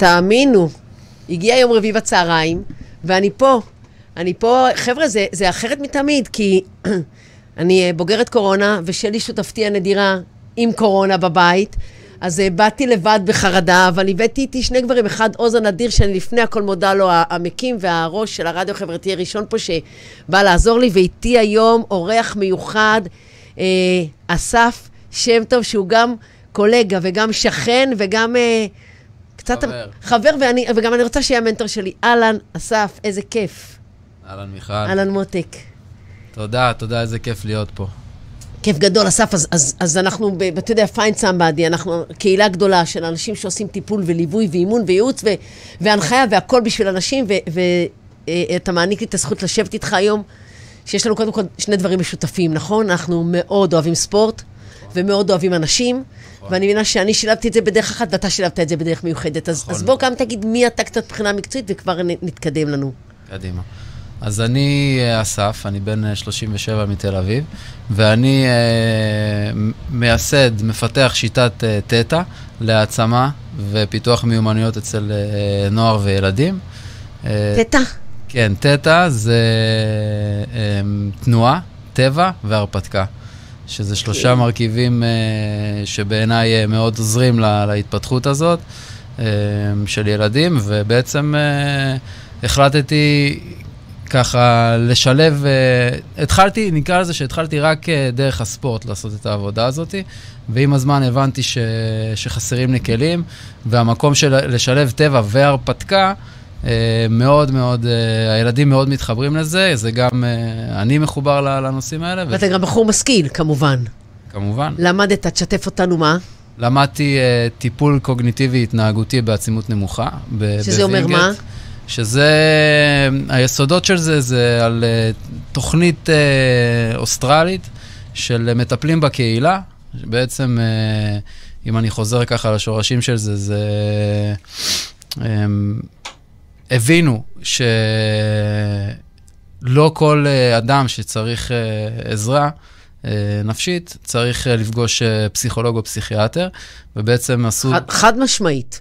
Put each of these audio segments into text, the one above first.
תאמינו, הגיע יום רביעי בצהריים, ואני פה. חבר'ה, זה אחרת מתמיד, כי אני בוגרת קורונה, ושלי שותפתי הנדירה עם קורונה בבית, אז באתי לבד בחרדה, אבל הבאתי איתי שני גברים, אחד עוז הנדיר, שאני לפני הכל מודה לו, המקים והראש של הרדיו החברתי הראשון פה, שבא לעזור לי, ואיתי היום אורח מיוחד, אסף שם טוב, שהוא גם קולגה וגם שכן, וגם קצת חבר, וגם אני רוצה שיהיה המנטור שלי. אהלן, אסף, איזה כיף. אהלן מיכל. אהלן מותק. תודה, איזה כיף להיות פה. כיף גדול, אסף, אז אנחנו, אתה יודע, find somebody, אנחנו קהילה גדולה של אנשים שעושים טיפול וליווי ואימון וייעוץ והנחיה והכל בשביל אנשים, ואתה מעניק לי את הזכות לשבת איתך היום, שיש לנו קודם כל שני דברים משותפים, נכון? אנחנו מאוד אוהבים ספורט, ומאוד אוהבים אנשים, ואני מבינה שאני שילבתי את זה בדרך אחת, ואתה שילבת את זה בדרך מיוחדת. אז בוא גם תגיד מי אתה קצת מבחינה מקצועית, וכבר נתקדם לנו. קדימה. אז אני אסף, אני בן 37 מתל אביב, ואני מייסד, מפתח שיטת תטא להעצמה ופיתוח מיומנויות אצל נוער וילדים. תטא? כן, תטא זה תנועה, טבע והרפתקה, שזה שלושה מרכיבים שבעיניי מאוד עוזרים להתפתחות הזאת של ילדים, ובעצם החלטתי ככה לשלב, נקרא לזה שהתחלתי רק דרך הספורט לעשות את העבודה הזאת, ועם הזמן הבנתי שחסרים לי כלים, והמקום של לשלב טבע והרפתקה, מאוד מאוד, הילדים מאוד מתחברים לזה, זה גם, אני מחובר לנושאים האלה. ואתה גם בחור משכיל, כמובן. כמובן. למדת, תשתף אותנו מה? למדתי טיפול קוגניטיבי התנהגותי בעצימות נמוכה. שזה אומר מה? שזה, היסודות של זה על תוכנית אוסטרלית של מטפלים בקהילה. בעצם, אם אני חוזר ככה לשורשים של זה הבינו שלא כל אדם שצריך עזרה נפשית, צריך לפגוש פסיכולוג או פסיכיאטר, ובעצם עשו... חד משמעית.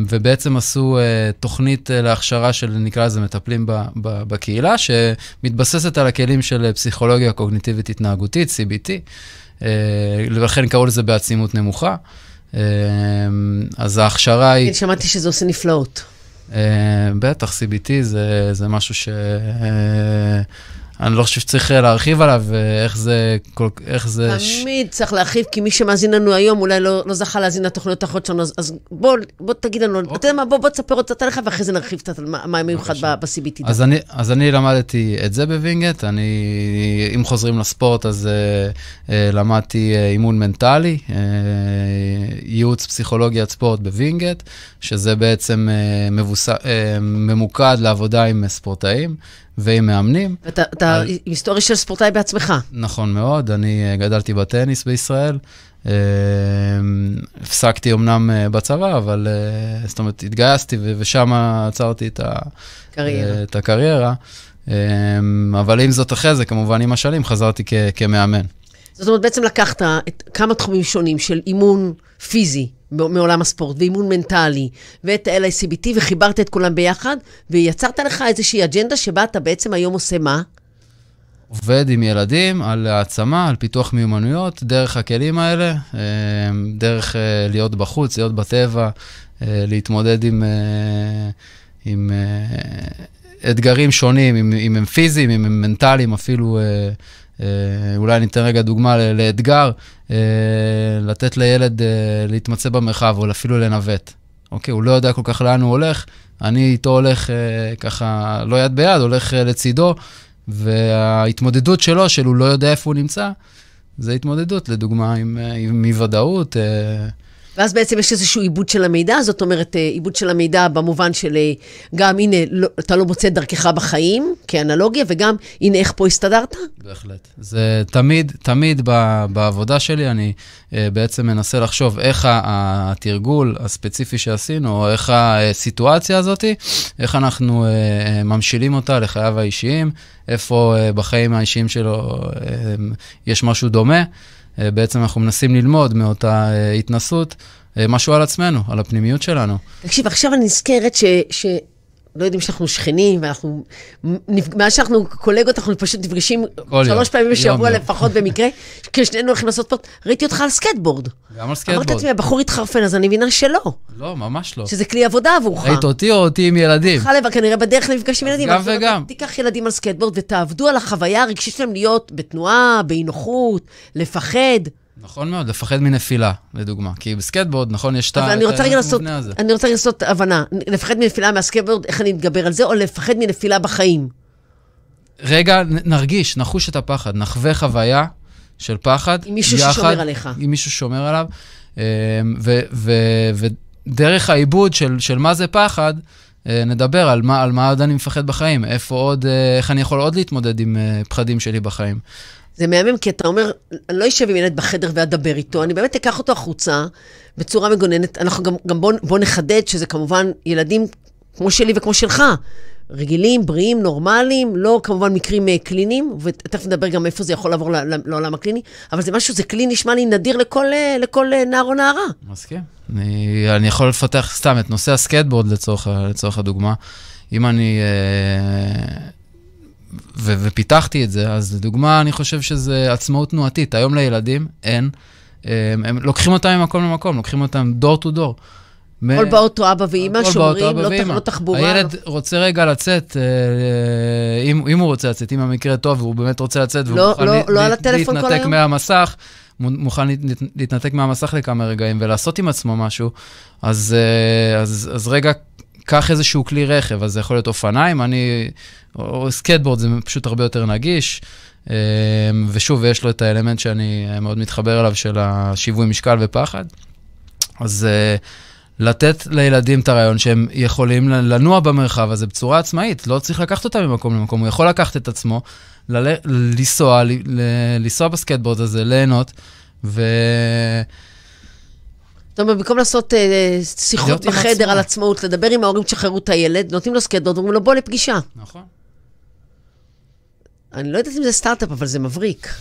ובעצם עשו תוכנית להכשרה של, נקרא לזה, מטפלים בקהילה, שמתבססת על הכלים של פסיכולוגיה קוגניטיבית התנהגותית, CBT, ולכן קראו לזה בעצימות נמוכה. אז ההכשרה היא... שמעתי שזה עושה נפלאות. בטח, CBT זה משהו אני לא חושב שצריך להרחיב עליו, איך זה... תמיד צריך להרחיב, כי מי שמאזין לנו היום אולי לא זכה להאזין לתוכניות האחרות שלנו, אז בוא תגיד לנו, אתה יודע מה, בוא תספר אותה לך, ואחרי זה נרחיב קצת על מה מיוחד ב-CBT. אז אני למדתי את זה בווינגייט, אם חוזרים לספורט, אז למדתי אימון מנטלי, ייעוץ פסיכולוגיית ספורט בווינגייט, שזה בעצם ממוקד לעבודה עם ספורטאים, ועם מאמנים. אתה היסטוריה של ספורטאי בעצמך. נכון מאוד, אני גדלתי בטניס בישראל, הפסקתי אמנם בצבא, אבל זאת אומרת, התגייסתי ושם עצרתי את הקריירה, אבל עם זאת אחרי זה, כמובן עם השנים, חזרתי כמאמן. זאת אומרת, בעצם לקחת כמה תחומים שונים של אימון פיזי, מעולם הספורט, ואימון מנטלי, ואת ה-CBT, וחיברת את כולם ביחד, ויצרת לך איזושהי אג'נדה שבה אתה בעצם היום עושה מה? עובד עם ילדים על העצמה, על פיתוח מיומנויות, דרך הכלים האלה, דרך להיות בחוץ, להיות בטבע, להתמודד עם אתגרים שונים, אם הם פיזיים, אם הם מנטליים, אפילו... אולי ניתן רגע דוגמה לאתגר, לתת לילד להתמצא במרחב, או אפילו לנווט. אוקיי, הוא לא יודע כל כך לאן הוא הולך, אני איתו הולך ככה, לא יד ביד, הולך לצידו, וההתמודדות שלו, הוא לא יודע איפה הוא נמצא, זה התמודדות, לדוגמה, עם אי-ודאות. ואז בעצם יש איזשהו עיבוד של המידע, זאת אומרת, עיבוד של המידע במובן של גם, הנה, אתה לא מוצא דרכך בחיים, כאנלוגיה, וגם, הנה, איך פה הסתדרת? בהחלט. זה תמיד בעבודה שלי, אני בעצם מנסה לחשוב איך התרגול הספציפי שעשינו, או איך הסיטואציה הזאת, איך אנחנו ממשילים אותה לחייו האישיים, איפה בחיים האישיים שלו יש משהו דומה, בעצם אנחנו מנסים ללמוד מאותה התנסות, משהו על עצמנו, על הפנימיות שלנו. תקשיב, עכשיו אני נזכרת לא יודעים שאנחנו שכנים, ואנחנו, מאז שאנחנו קולגות, אנחנו פשוט נפגשים 3 פעמים בשבוע לפחות במקרה, כששנינו הולכים לעשות ספורט, ראיתי אותך על סקטבורד. גם על סקטבורד. אמרת לעצמי, הבחור התחרפן, אז אני מבינה שלא. לא, ממש לא. שזה כלי עבודה עבורך. ראית אותי או אותי עם ילדים? כנראה בדרך למפגש עם ילדים. גם וגם. תיקח ילדים על סקטבורד ותעבדו על החוויה הרגשית שלהם להיות בתנועה, באי-נוחות, לפחד. נכון מאוד, לפחד מנפילה, לדוגמה. כי בסקטבורד, נכון, יש את המבנה הזה. אני רוצה לעשות הבנה. לפחד מנפילה מהסקטבורד, איך אני אתגבר על זה, או לפחד מנפילה בחיים? רגע, נרגיש, נחוש את הפחד, נחווה חוויה של פחד. עם מישהו ששומר עליך. עם מישהו ששומר עליו. ודרך העיבוד של מה זה פחד, נדבר על מה עוד אני מפחד בחיים. איך אני יכול עוד להתמודד עם פחדים שלי בחיים. זה מהמם, כי אתה אומר, אני לא יושב עם ילד בחדר ואדבר איתו, אני באמת אקח אותו החוצה בצורה מגוננת. אנחנו גם בוא נחדד שזה כמובן ילדים כמו שלי וכמו שלך, רגילים, בריאים, נורמליים, לא כמובן מקרים קליניים, ותכף נדבר גם איפה זה יכול לעבור לעולם הקליני, אבל זה משהו, זה קליני נשמע לי נדיר לכל נער או נערה. מסכים. אני יכול לפתח סתם את נושא הסקטבורד לצורך הדוגמה. אם אני... ופיתחתי את זה, אז לדוגמה, אני חושב שזה עצמאות תנועתית. היום לילדים אין, הם לוקחים אותם ממקום למקום, לוקחים אותם דור טו דור. כל באותו אבא ואמא שומרים, לא תחבורה. הילד רוצה רגע לצאת, אם הוא רוצה לצאת, אם המקרה טוב, והוא באמת רוצה לצאת, והוא מוכן להתנתק מהמסך, מוכן להתנתק מהמסך לכמה רגעים, ולעשות עם עצמו משהו, אז רגע, קח איזשהו כלי רכב, אז זה יכול להיות אופניים, או סקטבורד, זה פשוט הרבה יותר נגיש, ושוב, יש לו את האלמנט שאני מאוד מתחבר אליו, של השיווי משקל ופחד. אז לתת לילדים את הרעיון שהם יכולים לנוע במרחב הזה בצורה עצמאית, לא צריך לקחת אותם ממקום למקום, הוא יכול לקחת את עצמו, לנסוע בסקטבורד הזה, ליהנות, זאת אומרת, במקום לעשות שיחות בחדר על עצמאות, לדבר עם ההורים שחררו את הילד, נותנים לו סקטבורד, אומרים לו, בוא לפגישה. נכון. אני לא יודעת אם זה סטארט-אפ, אבל זה מבריק.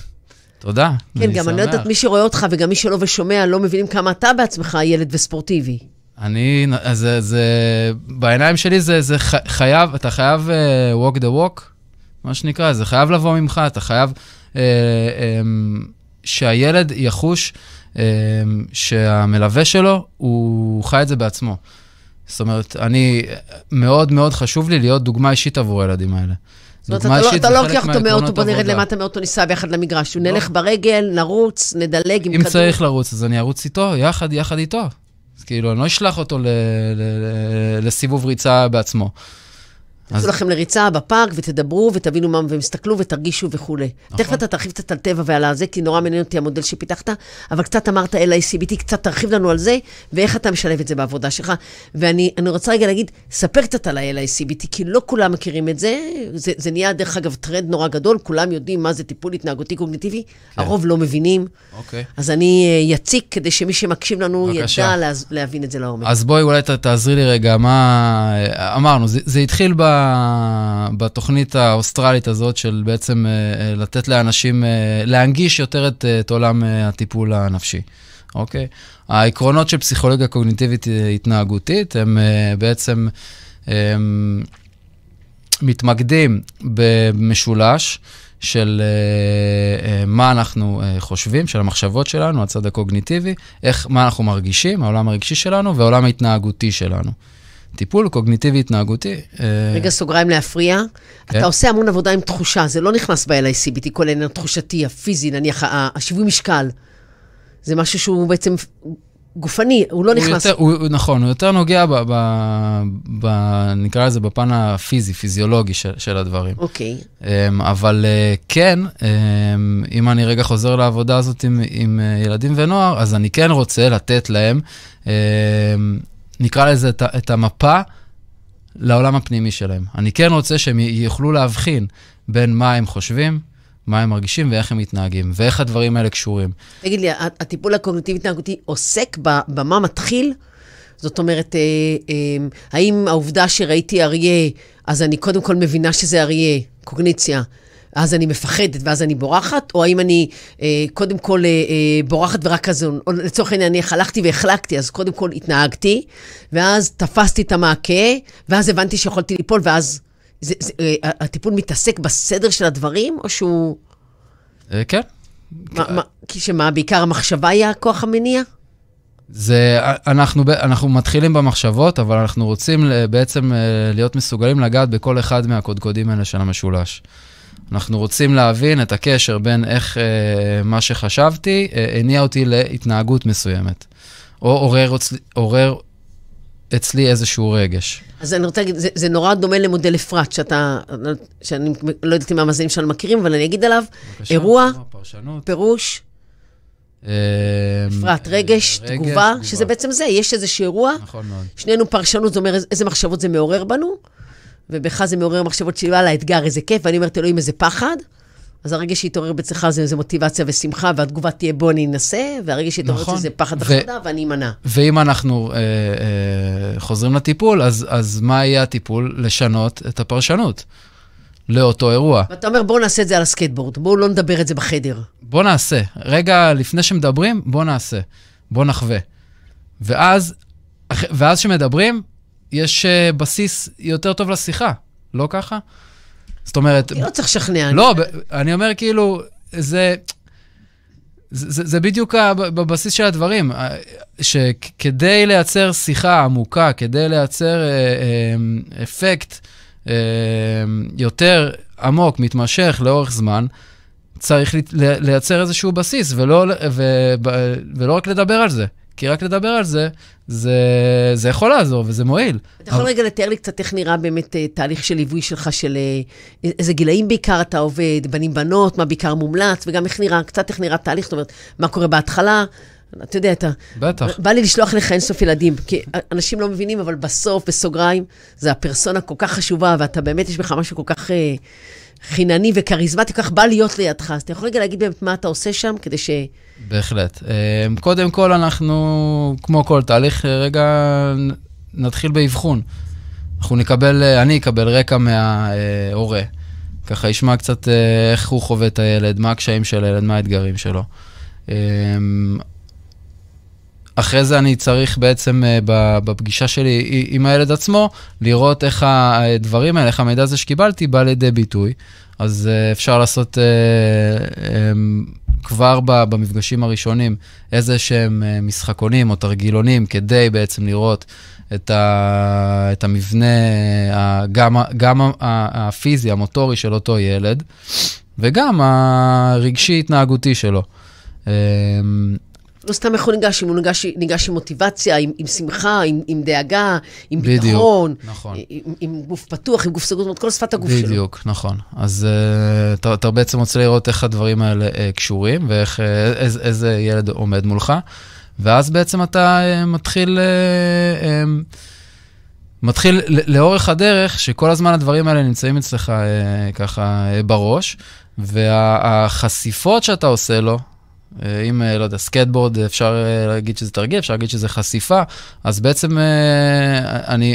תודה. כן, גם אני לא יודעת מי שרואה אותך, וגם מי שלא ושומע, לא מבינים כמה אתה בעצמך ילד וספורטיבי. בעיניים שלי זה חייב, אתה חייב walk the walk, מה שנקרא, זה חייב לבוא ממך, אתה חייב שהילד יחוש, שהמלווה שלו, הוא חי את זה בעצמו. זאת אומרת, מאוד מאוד חשוב לי להיות דוגמה אישית עבור הילדים האלה. זאת אומרת, אתה לא לוקח אותו מאוטו, בוא נרד למטה מאוטו, ניסע ביחד למגרש, הוא נלך ברגל, נרוץ, נדלג עם כדור. אם צריך לרוץ, אז אני ארוץ איתו, יחד איתו. אז כאילו, אני לא אשלח אותו לסיבוב ריצה בעצמו. תצאו לכם לריצה בפארק, ותדברו, ותבינו מה, ומסתכלו, ותרגישו וכו'. תכף אתה תרחיב קצת על טבע ועל הזה, כי נורא מעניין אותי המודל שפיתחת, אבל קצת אמרת LACBT, קצת תרחיב לנו על זה, ואיך אתה משלב את זה בעבודה שלך. ואני רוצה רגע להגיד, ספר קצת על ה-LACBT, כי לא כולם מכירים את זה, זה נהיה דרך אגב טרנד נורא גדול, כולם יודעים מה זה טיפול התנהגותי קוגניטיבי, הרוב לא מבינים. אז אני יציק כדי שמי שמקשיב לנו ידע להבין את זה לעומק. אז בואי אולי תעזרי לי רגע, מה אמרנו, זה התחיל בתוכנית האוסטרלית הזאת של בעצם לתת לאנשים, להנגיש יותר את עולם הטיפול הנפשי. אוקיי? העקרונות של פסיכולוגיה קוגניטיבית התנהגותית, הם בעצם מתמקדים במשולש של מה אנחנו חושבים, של המחשבות שלנו, הצד הקוגניטיבי, מה אנחנו מרגישים, העולם הרגשי שלנו והעולם ההתנהגותי שלנו. טיפול קוגניטיבי התנהגותי. רגע, סוגריים להפריע. אתה עושה המון עבודה עם תחושה, זה לא נכנס ב-LACBT, כל העניין התחושתי, הפיזי, נניח, השיווי משקל. זה משהו שהוא בעצם גופני, הוא לא נכנס. נכון, הוא יותר נוגע נקרא לזה בפן הפיזי, פיזיולוגי של הדברים. אוקיי. אבל כן, אם אני רגע חוזר לעבודה הזאת עם ילדים ונוער, אז אני כן רוצה לתת להם נקרא לזה את המפה לעולם הפנימי שלהם. אני כן רוצה שהם יוכלו להבחין בין מה הם חושבים, מה הם מרגישים ואיך הם מתנהגים, ואיך הדברים האלה קשורים. תגיד לי, הטיפול הקוגניטיבי התנהגותי עוסק במה מתחיל? זאת אומרת, האם העובדה שראיתי אריה, אז אני קודם כל מבינה שזה אריה, קוגניציה, אז אני מפחדת ואז אני בורחת, או האם אני קודם כל בורחת ורק אז, או לצורך העניין אני הלכתי והחלקתי, אז קודם כל התנהגתי, ואז תפסתי את המעקה, ואז הבנתי שיכולתי ליפול, ואז הטיפול מתעסק בסדר של הדברים, או שהוא... כן. כי שמה, בעיקר המחשבה היא הכוח המניע? אנחנו מתחילים במחשבות, אבל אנחנו רוצים בעצם להיות מסוגלים לגעת בכל אחד מהקודקודים האלה של המשולש. אנחנו רוצים להבין את הקשר בין איך מה שחשבתי הניע אותי להתנהגות מסוימת, או עורר אצלי איזשהו רגש. אז אני רוצה להגיד, זה נורא דומה למודל אפרת, שאני לא יודעת אם המאזינים שלנו מכירים, אבל אני אגיד עליו, אירוע, פירוש, אפרת, רגש, תגובה, שזה בעצם זה, יש איזשהו אירוע, נכון מאוד. שנינו פרשנות, זאת אומרת, איזה מחשבות זה מעורר בנו, ובך זה מעורר מחשבות שלי, על האתגר, איזה כיף, ואני אומרת, אלוהים, איזה פחד, אז הרגע שיתעורר בצלך זה מוטיבציה ושמחה, והתגובה תהיה בוא אני אנסה, והרגע שיתעורר זה פחד וחרדה, ואני אמנע. ואם אנחנו חוזרים לטיפול, אז מה יהיה הטיפול? לשנות את הפרשנות לאותו אירוע. ואתה אומר, בואו נעשה את זה על הסקייטבורד, בואו לא נדבר את זה בחדר. בואו נעשה. רגע, לפני שמדברים, בואו נעשה. בואו נחווה. ואז שמדברים, יש בסיס יותר טוב לשיחה. לא ככה? זאת אומרת... לא צריך לשכנע. לא, אני אומר כאילו, זה בדיוק בבסיס של הדברים, שכדי לייצר שיחה עמוקה, כדי לייצר אפקט יותר עמוק, מתמשך לאורך זמן, צריך לייצר איזשהו בסיס, ולא רק לדבר על זה. כי רק לדבר על זה, זה יכול לעזור וזה מועיל. אתה יכול רגע לתאר לי קצת איך נראה באמת תהליך של ליווי שלך, של איזה גילאים בעיקר אתה עובד, בנים בנות, מה בעיקר מומלץ, וגם קצת איך נראה תהליך, זאת אומרת, מה קורה בהתחלה, אתה יודע, בטח. בא לי לשלוח לך אינסוף ילדים, כי אנשים לא מבינים, אבל בסוף, בסוגריים, זה הפרסונה כל כך חשובה, ואתה באמת יש בך משהו כל כך חינני וכריזמטי, כל כך בא להיות לידך. אז אתה יכול רגע להגיד באמת מה אתה עושה שם, כדי ש... בהחלט. קודם כל אנחנו, כמו כל תהליך, רגע נתחיל באבחון. אני אקבל רקע מההורה. ככה ישמע קצת איך הוא חווה את הילד, מה הקשיים של הילד, מה האתגרים שלו. אחרי זה אני צריך בעצם בפגישה שלי עם הילד עצמו, לראות איך הדברים האלה, איך המידע הזה שקיבלתי, בא לידי ביטוי. אז אפשר לעשות כבר במפגשים הראשונים איזה שהם משחקונים או תרגילונים, כדי בעצם לראות את המבנה, גם הפיזי, המוטורי של אותו ילד, וגם הרגשי התנהגותי שלו. לא סתם איך הוא ניגש, אם הוא ניגש עם מוטיבציה, עם שמחה, עם דאגה, עם ביטחון, נכון. עם גוף פתוח, עם גוף סגור, כל שפת הגוף שלו. בדיוק, נכון. אז אתה בעצם רוצה לראות איך הדברים האלה קשורים, ואיזה ילד עומד מולך, ואז בעצם אתה מתחיל לאורך הדרך, שכל הזמן הדברים האלה נמצאים אצלך ככה בראש, והחשיפות שאתה עושה לו, אם, לא יודע, סקייטבורד, אפשר להגיד שזה תרגיל, אפשר להגיד שזה חשיפה, אז בעצם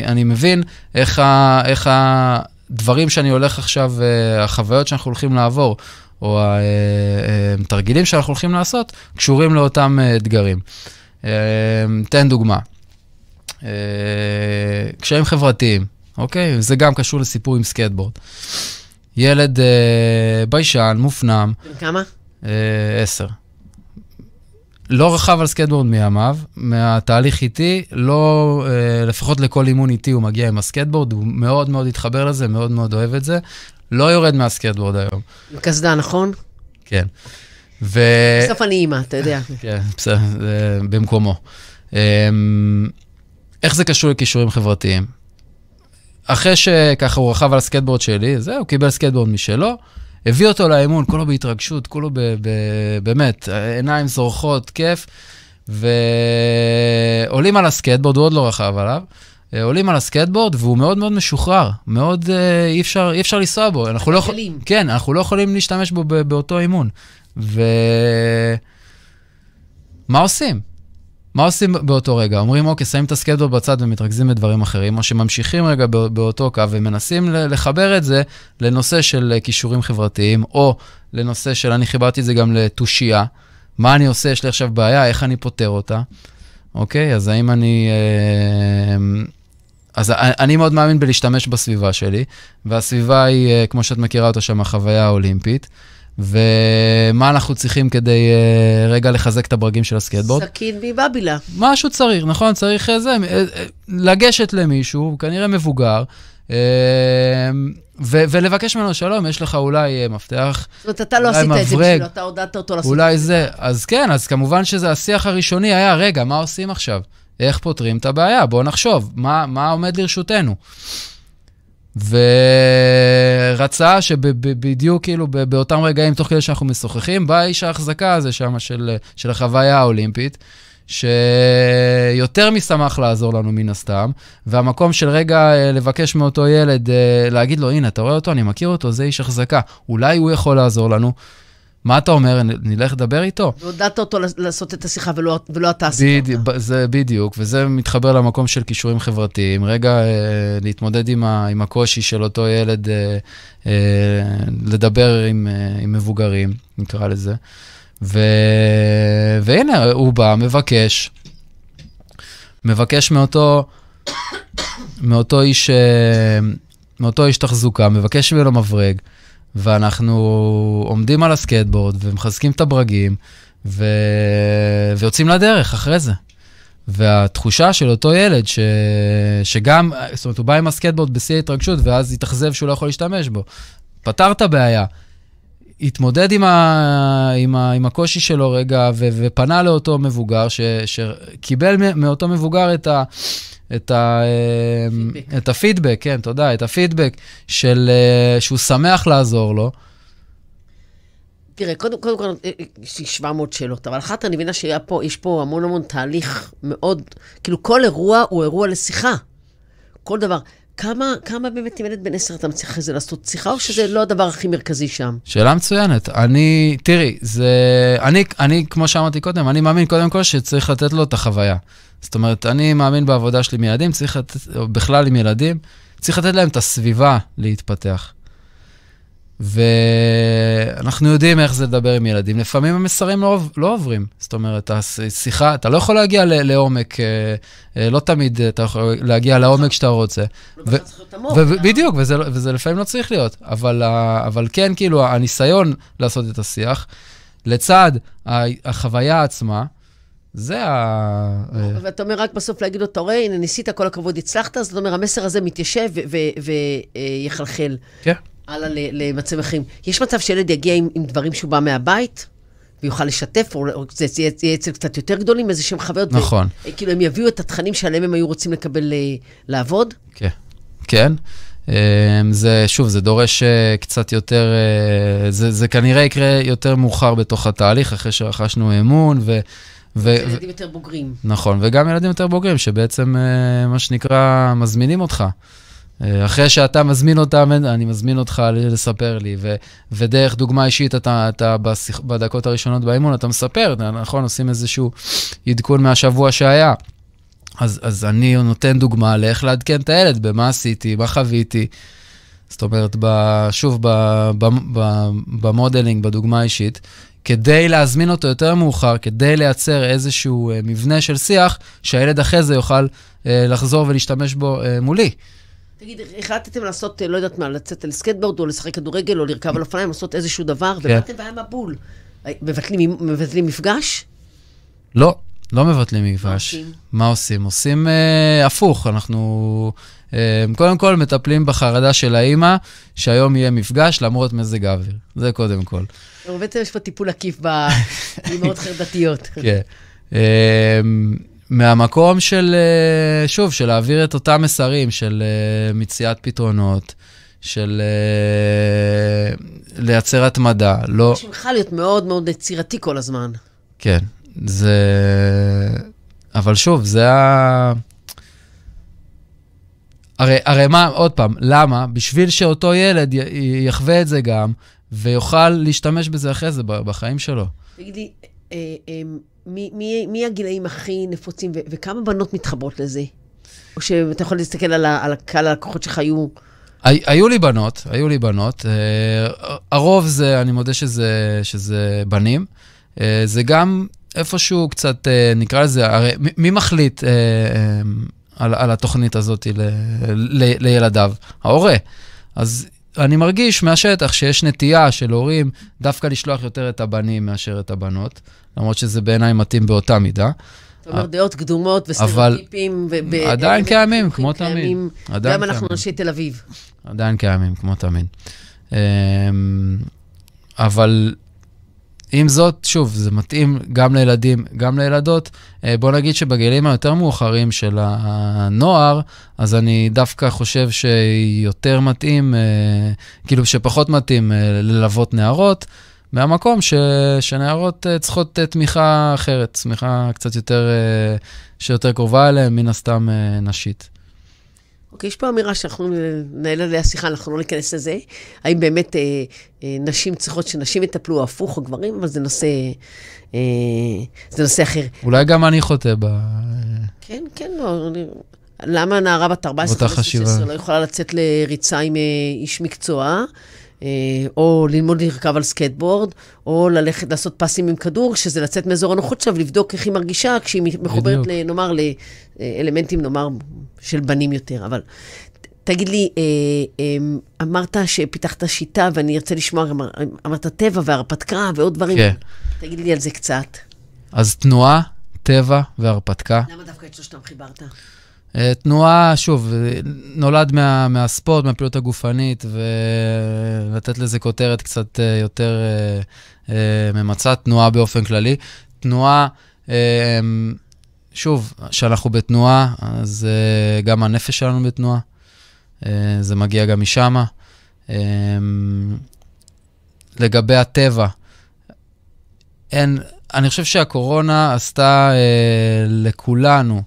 אני מבין איך הדברים שאני הולך עכשיו, החוויות שאנחנו הולכים לעבור, או התרגילים שאנחנו הולכים לעשות, קשורים לאותם אתגרים. תן דוגמה. קשיים חברתיים, אוקיי? זה גם קשור לסיפור עם סקייטבורד. ילד ביישן, מופנם. כמה? 10. לא רכב על סקייטבורד מימיו, מהתהליך איתי, לא, לפחות לכל אימון איתי הוא מגיע עם הסקייטבורד, הוא מאוד מאוד התחבר לזה, מאוד מאוד אוהב את זה, לא יורד מהסקייטבורד היום. קסדה, נכון? כן. בסוף אני אימא, אתה יודע. כן, בסדר, במקומו. איך זה קשור לכישורים חברתיים? אחרי שככה הוא רכב על הסקייטבורד שלי, זהו, הוא קיבל סקייטבורד משלו, הביא אותו לאימון, כולו בהתרגשות, כולו באמת, עיניים זורחות, כיף, ועולים על הסקייטבורד, הוא עוד לא רכב עליו, עולים על הסקייטבורד, והוא מאוד מאוד משוחרר, מאוד אי אפשר לנסוע בו. כן, אנחנו לא יכולים להשתמש בו באותו אימון. ומה עושים? מה עושים באותו רגע? אומרים, אוקיי, שמים את הסקייטבורד בצד ומתרכזים בדברים אחרים, או שממשיכים רגע באותו קו ומנסים לחבר את זה לנושא של כישורים חברתיים, או לנושא של, אני חיברתי את זה גם לתושייה, מה אני עושה, יש לי עכשיו בעיה, איך אני פותר אותה, אוקיי? אז האם אז אני מאוד מאמין בלהשתמש בסביבה שלי, והסביבה היא, כמו שאת מכירה אותה שם, החוויה האולימפית, ומה אנחנו צריכים כדי רגע לחזק את הברגים של הסקייטבורד? סכין מבבילה. משהו צריך, נכון? צריך לגשת למישהו, כנראה מבוגר, ולבקש ממנו שלום, יש לך אולי מפתח, זאת אומרת, אתה לא עשית את זה בשבילו, אתה הודעת אותו לעשות את זה. אולי זה, אז כן, אז כמובן שזה השיח הראשוני היה, רגע, מה עושים עכשיו? איך פותרים את הבעיה? בואו נחשוב, מה עומד לרשותנו? ורצה שבדיוק כאילו באותם רגעים, תוך כדי שאנחנו משוחחים, בא איש ההחזקה הזה שם של החוויה האולימפית, שיותר משמח לעזור לנו מן הסתם, והמקום של רגע לבקש מאותו ילד, להגיד לו, הנה, אתה רואה אותו, אני מכיר אותו, זה איש החזקה, אולי הוא יכול לעזור לנו. מה אתה אומר? נלך לדבר איתו? והודעת אותו לעשות את השיחה ולא אתה עשית אותה. זה בדיוק, וזה מתחבר למקום של כישורים חברתיים. רגע, להתמודד עם הקושי של אותו ילד, לדבר עם מבוגרים, נקרא לזה. והנה, הוא בא, מבקש מאותו איש תחזוקה, מבקש ממנו מברג, ואנחנו עומדים על הסקייטבורד ומחזקים את הברגים, ויוצאים לדרך אחרי זה. והתחושה של אותו ילד, שגם, זאת אומרת, הוא בא עם הסקייטבורד בשיא ההתרגשות, ואז יתאכזב שהוא לא יכול להשתמש בו. פתר את הבעיה, התמודד עם הקושי שלו רגע, ופנה לאותו מבוגר, שקיבל מאותו מבוגר את הפידבק, כן, תודה, את הפידבק שהוא שמח לעזור לו. תראה, קודם כל, יש לי 700 שאלות, אבל אחת אני מבינה שיש פה המון תהליך מאוד, כאילו כל אירוע הוא אירוע לשיחה. כל דבר. כמה באמת עם ילד בן 10 אתה מצליח איזה לעשות שיחה, או שזה לא הדבר הכי מרכזי שם? שאלה מצוינת. תראי, אני, כמו שאמרתי קודם, אני מאמין קודם כל שצריך לתת לו את החוויה. זאת אומרת, אני מאמין בעבודה שלי עם ילדים, בכלל עם ילדים, צריך לתת להם את הסביבה להתפתח. ואנחנו יודעים איך זה לדבר עם ילדים. לפעמים המסרים לא עוברים. זאת אומרת, השיחה, אתה לא יכול להגיע לעומק, לא תמיד אתה יכול להגיע לעומק שאתה רוצה. בדיוק, וזה לפעמים לא צריך להיות. אבל כן, כאילו, הניסיון לעשות את השיח, לצד החוויה עצמה, זה ואתה אומר רק בסוף להגיד לו, אתה רואה, הנה ניסית, כל הכבוד הצלחת, זאת אומרת, המסר הזה מתיישב ויחלחל. כן. הלאה למצב אחרים. יש מצב שילד יגיע עם דברים שהוא בא מהבית, ויוכל לשתף, או זה יהיה אצל קצת יותר גדולים, איזה שהם חוויות. נכון. כאילו הם יביאו את התכנים שעליהם הם היו רוצים לקבל לעבוד? כן. כן. שוב, זה דורש קצת יותר, זה כנראה יקרה יותר מאוחר בתוך התהליך, אחרי שרכשנו אמון, ילדים יותר בוגרים. נכון, וגם ילדים יותר בוגרים, שבעצם, מה שנקרא, מזמינים אותך. אחרי שאתה מזמין אותם, אני מזמין אותך לספר לי, ודרך דוגמה אישית, אתה בדקות הראשונות באימון, אתה מספר, נכון, עושים איזשהו עדכון מהשבוע שהיה. אז אני נותן דוגמה לאיך לעדכן את הילד, במה עשיתי, מה חוויתי. זאת אומרת, שוב, במודלינג, בדוגמה האישית, כדי להזמין אותו יותר מאוחר, כדי לייצר איזשהו מבנה של שיח, שהילד אחרי זה יוכל לחזור ולהשתמש בו מולי. תגיד, החלטתם לעשות, לא יודעת מה, לצאת על סקייטבורד, או לשחק כדורגל, או לרכב על אופניים, לעשות איזשהו דבר, ובאתם והיה מבול. מבטלים מפגש? לא, לא מבטלים מפגש. מה עושים? עושים הפוך. אנחנו קודם כל מטפלים בחרדה של האמא, שהיום יהיה מפגש למרות מזג האוויר. זה קודם כל. בעצם יש פה טיפול עקיף באמהות חרדתיות. כן. מהמקום של, שוב, של להעביר את אותם מסרים, של מציאת פתרונות, של לייצר התמדה. לא... שמך להיות מאוד מאוד יצירתי כל הזמן. כן, זה... אבל שוב, זה הרי מה, עוד פעם, למה? בשביל שאותו ילד יחווה את זה גם, ויוכל להשתמש בזה אחרי זה בחיים שלו. תגידי, מי הגילאים הכי נפוצים, וכמה בנות מתחברות לזה? או שאתה יכול להסתכל על הקהל הלקוחות שלך היו... היו לי בנות. הרוב זה, אני מודה שזה בנים. זה גם איפשהו קצת, נקרא לזה, הרי מי מחליט על התוכנית הזאת לילדיו? ההורה. אז אני מרגיש מהשטח שיש נטייה של הורים דווקא לשלוח יותר את הבנים מאשר את הבנות, למרות שזה בעיניי מתאים באותה מידה. זאת אומרת, דעות קדומות וסטריאוטיפים. עדיין קיימים, כמו תמיד. גם אנחנו אנשי תל אביב. עדיין קיימים, כמו תמיד. אבל עם זאת, שוב, זה מתאים גם לילדים, גם לילדות. בוא נגיד שבגילים היותר מאוחרים של הנוער, אז אני דווקא חושב שיותר מתאים, כאילו שפחות מתאים ללוות נערות, מהמקום שנערות צריכות תמיכה אחרת, תמיכה קצת יותר, שיותר קרובה אליהם, מן הסתם נשית. אוקיי, יש פה אמירה שאנחנו ננהל עליה שיחה, אנחנו לא ניכנס לזה. האם באמת נשים צריכות שנשים יטפלו הפוך או גברים, אבל זה נושא אחר. אולי גם אני חוטא ב... כן, כן, לא. למה נערה בת 14-15 לא יכולה לצאת לריצה עם איש מקצוע, או ללמוד לרכב על סקייטבורד, או ללכת לעשות פסים עם כדור, שזה לצאת מאזור הנוחות שלה, ולבדוק איך היא מרגישה, כשהיא מחוברת, נאמר, לאלמנטים, נאמר, של בנים יותר. אבל תגיד לי, אמרת שפיתחת שיטה, ואני ארצה לשמוע, אמרת טבע והרפתקה ועוד דברים. כן. תגיד לי על זה קצת. אז תנועה, טבע והרפתקה. למה דווקא את שלושתם חיברת? תנועה, שוב, נולד מהספורט, מהפעילות הגופנית, ולתת לזה כותרת קצת יותר ממצה, תנועה באופן כללי. תנועה, שוב, שאנחנו בתנועה, אז גם הנפש שלנו בתנועה, זה מגיע גם משם. לגבי הטבע, אני חושב שהקורונה עשתה לכולנו,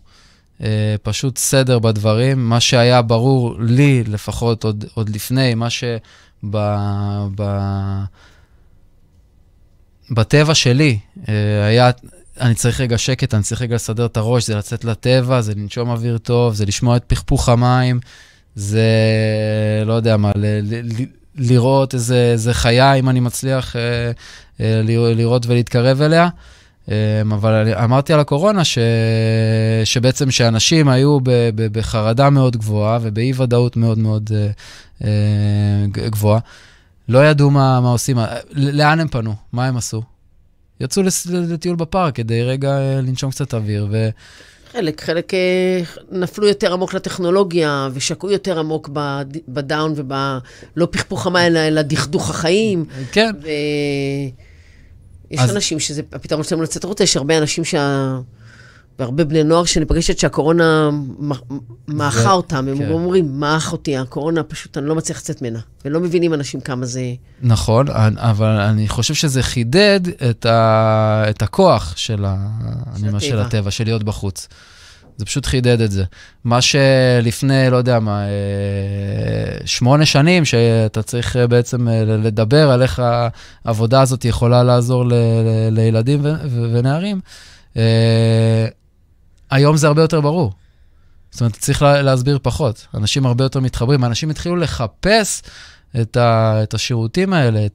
פשוט סדר בדברים, מה שהיה ברור לי, לפחות עוד לפני, מה בטבע שלי היה, אני צריך רגע שקט, אני צריך רגע לסדר את הראש, זה לצאת לטבע, זה לנשום אוויר טוב, זה לשמוע את פכפוך המים, זה, לא יודע מה, לראות איזה חיה, אם אני מצליח לראות ולהתקרב אליה. אבל אמרתי על הקורונה שבעצם שאנשים היו בחרדה מאוד גבוהה ובאי ודאות מאוד מאוד גבוהה, לא ידעו מה עושים, לאן הם פנו, מה הם עשו. יצאו לטיול בפארק כדי רגע לנשום קצת אוויר. חלק נפלו יותר עמוק לטכנולוגיה ושקעו יותר עמוק בדאון ולא פכפוך המים אלא דכדוך החיים. כן. יש אנשים שזה הפתרון שלהם לצאת החוצה, יש הרבה אנשים והרבה בני נוער שאני פגשת שהקורונה מאחה אותם, הם אומרים, מאח אותי, הקורונה פשוט, אני לא מצליח לצאת ממנה, ולא מבינים אנשים כמה זה... נכון, אבל אני חושב שזה חידד את הכוח של הטבע, של להיות בחוץ. זה פשוט חידד את זה. מה שלפני, לא יודע מה, 8 שנים, שאתה צריך בעצם לדבר על איך העבודה הזאת יכולה לעזור לילדים ונערים, היום זה הרבה יותר ברור. זאת אומרת, צריך להסביר פחות. אנשים הרבה יותר מתחברים. אנשים התחילו לחפש את השירותים האלה,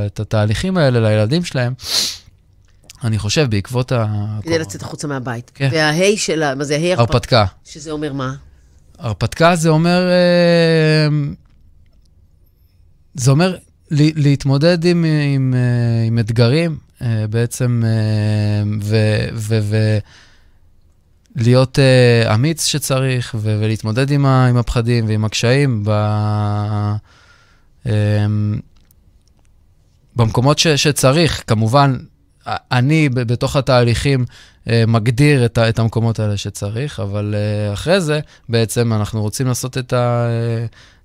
את התהליכים האלה לילדים שלהם. אני חושב, בעקבות כדי לצאת החוצה מהבית. כן. וההי שלה, מה זה ההי הרפתקה. שזה אומר מה? הרפתקה זה אומר, להתמודד עם אתגרים, בעצם, ולהיות אמיץ שצריך, ולהתמודד עם הפחדים ועם הקשיים במקומות שצריך. כמובן, אני בתוך התהליכים מגדיר את המקומות האלה שצריך, אבל אחרי זה בעצם אנחנו רוצים לעשות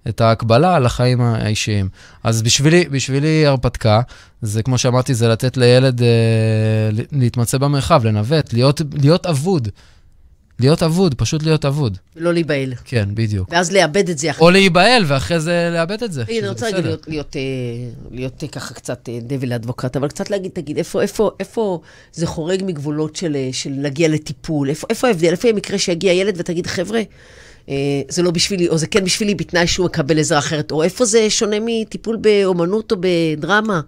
את ההקבלה על החיים האישיים. אז בשבילי הרפתקה, זה כמו שאמרתי, זה לתת לילד להתמצא במרחב, לנווט, להיות אבוד. להיות אבוד, פשוט להיות אבוד. לא להיבהל. כן, בדיוק. ואז לאבד את זה. או להיבהל, ואחרי זה לאבד את זה. אני רוצה להגיד, להיות ככה קצת דביל אדבוקט, אבל קצת להגיד, תגיד, איפה זה חורג מגבולות של להגיע לטיפול? איפה ההבדל? איפה המקרה שיגיע ילד ותגיד, חבר'ה, זה לא בשבילי, או זה כן בשבילי, בתנאי שהוא מקבל עזרה אחרת, או איפה זה שונה מטיפול באומנות או בדרמה?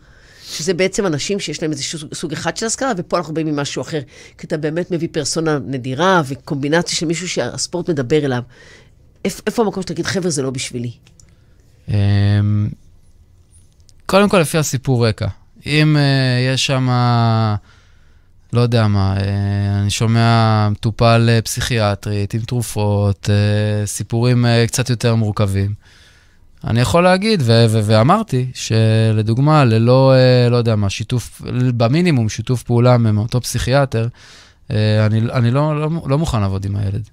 שזה בעצם אנשים שיש להם איזשהו סוג אחד של השכלה, ופה אנחנו באים ממשהו אחר, כי אתה באמת מביא פרסונה נדירה, וקומבינציה של מישהו שהספורט מדבר אליו. איפה המקום שתגיד, חבר'ה, זה לא בשבילי? קודם כל, לפי הסיפור רקע. אם יש שם, לא יודע מה, אני שומע מטופל פסיכיאטרית, עם תרופות, סיפורים קצת יותר מורכבים. אני יכול להגיד, ואמרתי, שלדוגמה, ללא, לא יודע מה, שיתוף, במינימום שיתוף פעולה מאותו פסיכיאטר, אני לא מוכן לעבוד עם הילד.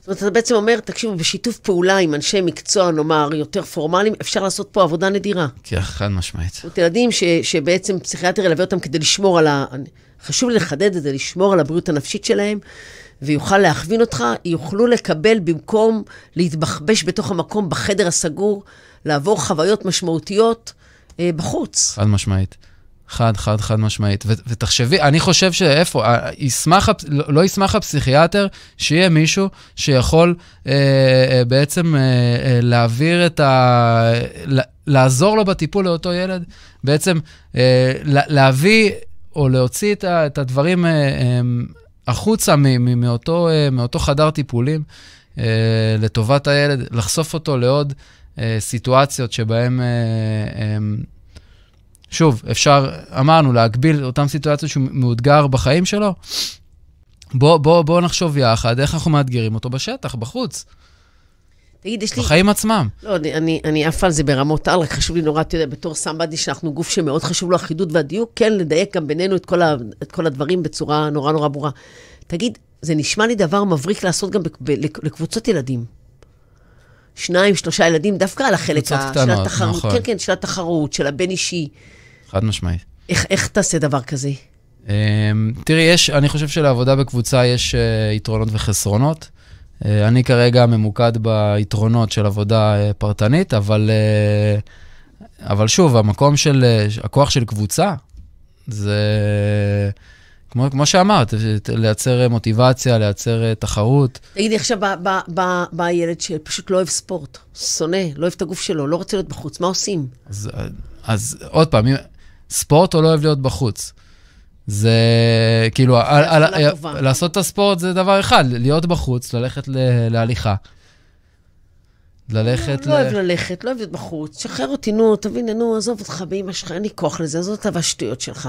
זאת אומרת, אתה בעצם אומר, תקשיבו, בשיתוף פעולה עם אנשי מקצוע, נאמר, יותר פורמליים, אפשר לעשות פה עבודה נדירה. כן, חד משמעית. זאת אומרת, ילדים שבעצם פסיכיאטר ילווה אותם כדי לשמור על חשוב לי לחדד את זה, לשמור על הבריאות הנפשית שלהם, ויוכל להכווין אותך, יוכלו לקבל במקום להתבחבש בתוך המקום, בחדר הסגור, לעבור חוויות משמעותיות בחוץ. חד משמעית. חד משמעית. ותחשבי, אני חושב שאיפה, לא ישמח הפסיכיאטר, שיהיה מישהו שיכול בעצם להעביר לעזור לו בטיפול לאותו ילד, בעצם להביא או להוציא את הדברים החוצה מאותו חדר טיפולים, לטובת הילד, לחשוף אותו לעוד סיטואציות שבהן, שוב, אפשר, אמרנו, להגביל אותם סיטואציות שהוא מאותגר בחיים שלו. בוא נחשוב יחד, איך אנחנו מאתגרים אותו בשטח, בחוץ. תגיד, יש לי... בחיים עצמם. לא, אני אף על זה ברמות על, רק חשוב לי נורא, אתה יודע, בתור סמבדי, שאנחנו גוף שמאוד חשוב לו החידוד והדיוק, כן, לדייק גם בינינו את כל הדברים בצורה נורא נורא ברורה. תגיד, זה נשמע לי דבר מבריק לעשות גם לקבוצות ילדים. 2-3 ילדים, דווקא על החלק של התחרות. נכון. כן, של התחרות, של הבן אישי. חד משמעית. איך תעשה דבר כזה? תראי, אני חושב שלעבודה בקבוצה יש יתרונות וחסרונות. אני כרגע ממוקד ביתרונות של עבודה פרטנית, אבל שוב, המקום של, הכוח של קבוצה, זה, כמו שאמרת, לייצר מוטיבציה, לייצר תחרות. תגידי, עכשיו בא ילד שפשוט לא אוהב ספורט, שונא, לא אוהב את הגוף שלו, לא רוצה להיות בחוץ, מה עושים? אז עוד פעם, ספורט או לא אוהב להיות בחוץ? זה כאילו, לעשות את הספורט זה דבר אחד, להיות בחוץ, ללכת להליכה. לא אוהב ללכת, לא אוהב להיות בחוץ, שחרר אותי, תבין, עזוב אותך באמא שלך, אין לי כוח לזה, עזוב אותה והשטויות שלך.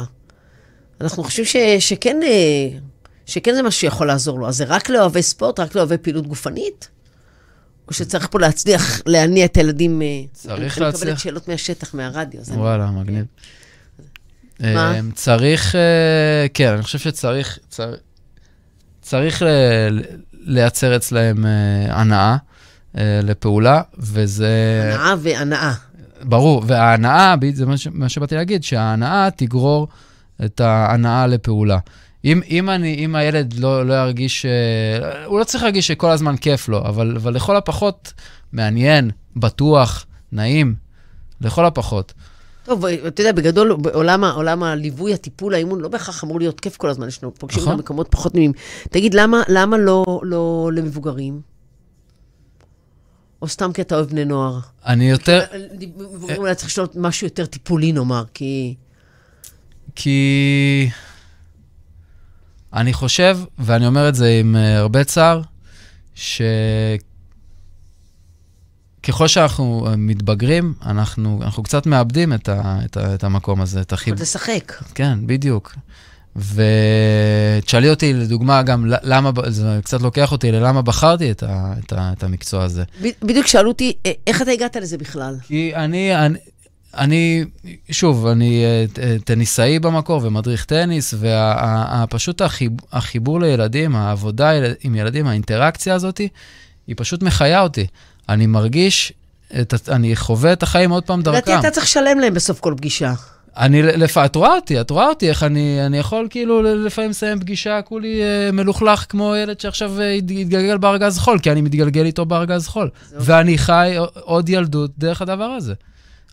אנחנו חושבים שכן זה משהו שיכול לעזור לו, אז זה רק לאוהבי ספורט, רק לאוהבי פעילות גופנית? או שצריך פה להצליח להניע את הילדים? צריך להצליח. אני מקבלת שאלות מהשטח, מהרדיו. וואלה, מגניב. צריך, כן, אני חושב שצריך לייצר אצלהם הנאה לפעולה, וזה... הנאה והנאה. ברור, וההנאה, זה מה שבאתי להגיד, שההנאה תגרור את ההנאה לפעולה. אם הילד לא ירגיש, הוא לא צריך להרגיש שכל הזמן כיף לו, אבל לכל הפחות מעניין, בטוח, נעים, לכל הפחות. טוב, אתה יודע, בגדול, בעולם הליווי, הטיפול, האימון, לא בהכרח אמור להיות כיף כל הזמן, יש לנו פוגשים גם מקומות פחות נעימים. תגיד, למה לא למבוגרים? או סתם כי אתה אוהב בני נוער? אני יותר... מבוגרים אולי צריך לשאול משהו יותר טיפולי, נאמר, כי אני חושב, ואני אומר את זה עם הרבה צער, ככל שאנחנו מתבגרים, אנחנו קצת מאבדים את המקום הזה, את החיבור. לשחק. כן, בדיוק. ותשאלי אותי, לדוגמה, גם למה, זה קצת לוקח אותי ללמה בחרתי את המקצוע הזה. בדיוק שאלו אותי, איך אתה הגעת לזה בכלל? כי אני, שוב, אני טניסאי במקור ומדריך טניס, ופשוט החיבור לילדים, העבודה עם ילדים, האינטראקציה הזאת, היא פשוט מחיה אותי. אני מרגיש, אני חווה את החיים עוד פעם דרכם. לדעתי אתה צריך לשלם להם בסוף כל פגישה. את רואה אותי, איך אני יכול כאילו לפעמים לסיים פגישה, כולי מלוכלך כמו ילד שעכשיו יתגלגל בארגז חול, כי אני מתגלגל איתו בארגז חול. ואני חי עוד ילדות דרך הדבר הזה.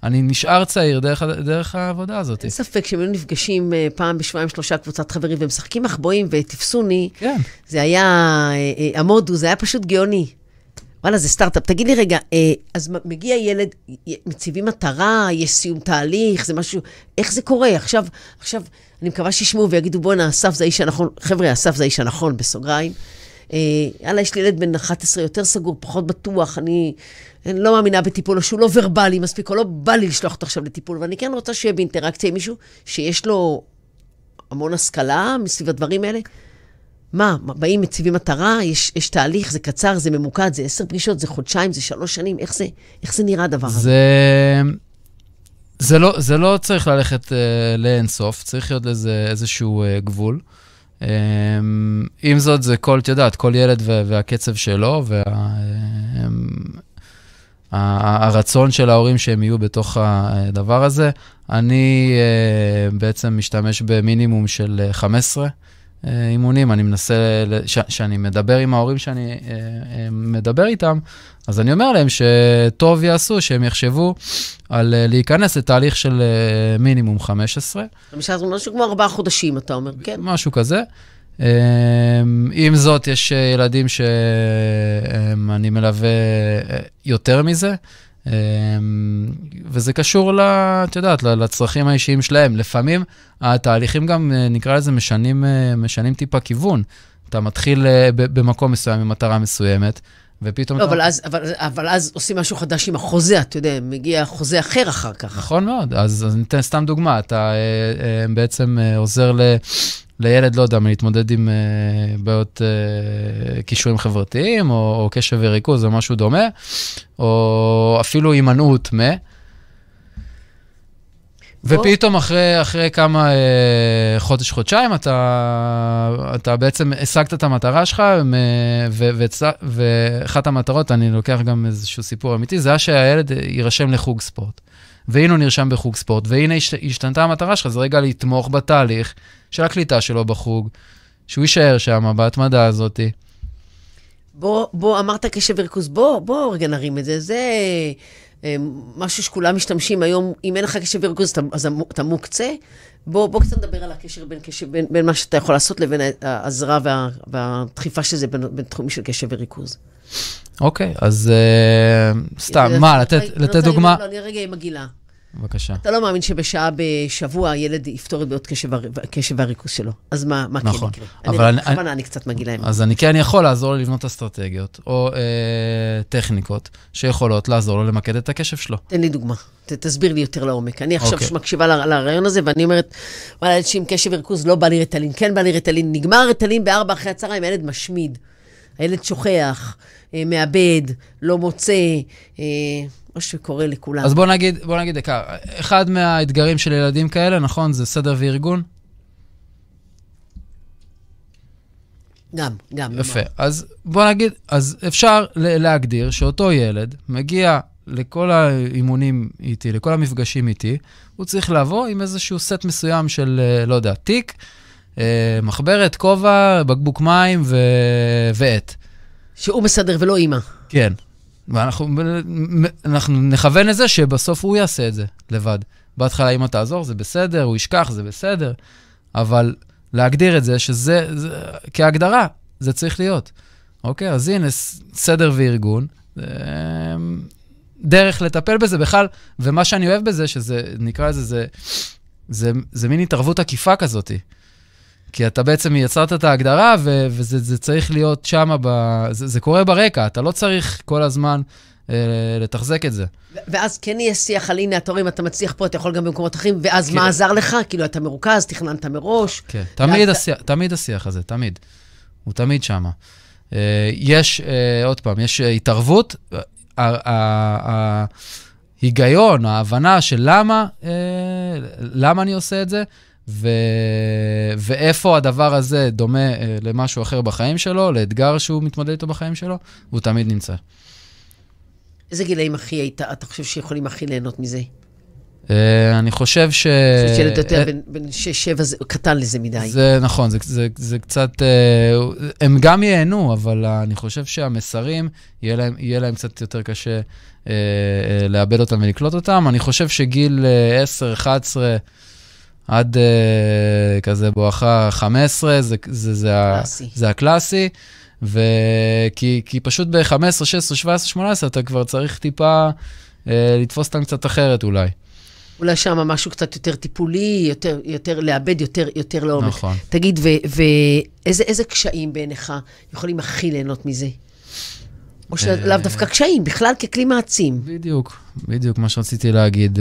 אני נשאר צעיר דרך העבודה הזאת. אין ספק שהם היו נפגשים פעם בשבועיים 3 קבוצת חברים, והם משחקים מחבואים ותפסוני. כן. זה היה המודו, זה היה פשוט גאוני. וואלה, זה סטארט-אפ. תגיד לי רגע, אז מגיע ילד, מציבים מטרה, יש סיום תהליך, זה משהו, איך זה קורה? עכשיו, אני מקווה שישמעו ויגידו, בוא'נה, אסף זה האיש הנכון, חבר'ה, אסף זה האיש הנכון, בסוגריים. יאללה, יש לי ילד בן 11, יותר סגור, פחות בטוח, אני לא מאמינה בטיפול, או שהוא לא ורבלי מספיק, או לא בא לי לשלוח אותו עכשיו לטיפול, ואני כן רוצה שיהיה באינטראקציה עם מישהו, שיש לו המון השכלה מסביב הדברים האלה. מה, באים, מציבים מטרה, יש תהליך, זה קצר, זה ממוקד, זה 10 פגישות, זה חודשיים, זה 3 שנים, איך זה נראה הדבר הזה? זה לא צריך ללכת לאינסוף, צריך להיות לזה איזשהו גבול. עם זאת, זה כל, תדעת, כל ילד והקצב שלו, והרצון של ההורים שהם יהיו בתוך הדבר הזה. אני בעצם משתמש במינימום של 15 אימונים. אני מנסה, שאני מדבר עם ההורים שאני מדבר איתם, אז אני אומר להם שטוב יעשו, שהם יחשבו על להיכנס לתהליך של מינימום 15. למשל, זה משהו כמו 4 חודשים, אתה אומר, כן? משהו כזה. עם זאת, יש ילדים שאני מלווה יותר מזה, וזה קשור, את יודעת, לצרכים האישיים שלהם. לפעמים התהליכים גם, נקרא לזה, משנים טיפה כיוון. אתה מתחיל במקום מסוים, עם מטרה מסוימת, ופתאום... לא, אבל אז עושים משהו חדש עם החוזה, אתה יודע, מגיע חוזה אחר אחר כך. נכון מאוד. אז ניתן סתם דוגמה. אתה בעצם עוזר לילד, לא יודע, להתמודד עם בעיות קישורים חברתיים, או קשב וריכוז, או משהו דומה, או אפילו הימנעות ופתאום אחרי כמה חודש-חודשיים, אתה בעצם השגת את המטרה שלך, ואחת המטרות, אני לוקח גם איזשהו סיפור אמיתי, זה היה שהילד יירשם לחוג ספורט. והנה הוא נרשם בחוג ספורט, והנה השתנתה המטרה שלך, זה רגע לתמוך בתהליך של הקליטה שלו בחוג, שהוא יישאר שם, בהתמדה הזאת. בוא, אמרת קשב וריכוז, בוא רגע נרים את זה, זה משהו שכולם משתמשים היום, אם אין לך קשב וריכוז, אז אתה מוקצה. בוא קצת נדבר על הקשר בין מה שאתה יכול לעשות לבין העזרה והדחיפה של זה בין תחומים של קשב וריכוז. אוקיי, אז סתם, מה, לתת דוגמה? לא, אני רגע עם מגילה. בבקשה. אתה לא מאמין בשבוע הילד יפתור את בעיות קשב והריכוז שלו. אז מה כן יקרה? בכוונה אני קצת מגילה עם. אז אני כן יכול לעזור לו לבנות אסטרטגיות, או טכניקות שיכולות לעזור לו למקד את הקשב שלו. תן לי דוגמה, תסביר לי יותר לעומק. אני עכשיו מקשיבה לרעיון הזה, ואני אומרת, וואלה, ילד שעם קשב וריכוז לא בא לי רטלין, כן בא לי רטלין, נגמר רטלין ב4 אחרי הצהריים, הילד משמיד. הילד שוכח, מאבד, לא מוצא, מה שקורה לכולם. אז בוא נגיד, אחד מהאתגרים של ילדים כאלה, נכון, זה סדר וארגון? גם. יפה. אז בוא נגיד, אז אפשר להגדיר שאותו ילד מגיע לכל האימונים איתי, לכל המפגשים איתי, הוא צריך לבוא עם איזשהו סט מסוים של, לא יודע, תיק, מחברת, כובע, בקבוק מים ועט. שהוא מסדר ולא אימא. כן. ואנחנו נכוון לזה שבסוף הוא יעשה את זה לבד. בהתחלה אימא תעזור, זה בסדר, הוא ישכח, זה בסדר, אבל להגדיר את זה שזה, כהגדרה, זה צריך להיות. אוקיי? אז הנה, סדר וארגון, דרך לטפל בזה בכלל, ומה שאני אוהב בזה, שזה, נקרא לזה, זה מין התערבות עקיפה כזאת. כי אתה בעצם יצרת את ההגדרה, וזה צריך להיות שם, זה קורה ברקע, אתה לא צריך כל הזמן לתחזק את זה. ואז כן יהיה שיח על, הנה, אתה רואה, אם אתה מצליח פה, אתה יכול גם במקומות אחרים, ואז מה עזר לך? כאילו, אתה מרוכז, תכננת מראש. כן, תמיד השיח הזה, תמיד. הוא תמיד שם. יש, עוד פעם, יש התערבות, ההיגיון, ההבנה של למה אני עושה את זה, ואיפה הדבר הזה דומה למשהו אחר בחיים שלו, לאתגר שהוא מתמודד איתו בחיים שלו, הוא תמיד נמצא. איזה גילאים אתה חושב שיכולים הכי ליהנות מזה? אני חושב שילד יותר בין 6-7 זה קטן לזה מדי. זה נכון, זה קצת, הם גם ייהנו, אבל אני חושב שהמסרים, יהיה להם קצת יותר קשה לאבד אותם ולקלוט אותם. אני חושב שגיל 10, 11, עד כזה בואכה 15, זה הקלאסי, כי פשוט ב-15, 16, 17, 18, אתה כבר צריך טיפה לתפוס אותם קצת אחרת אולי. אולי שם משהו קצת יותר טיפולי, יותר לאבד, יותר לעומק. נכון. תגיד, ואיזה קשיים בעיניך יכולים הכי ליהנות מזה? או שלאו דווקא קשיים, בכלל ככלי מעצים. בדיוק מה שרציתי להגיד.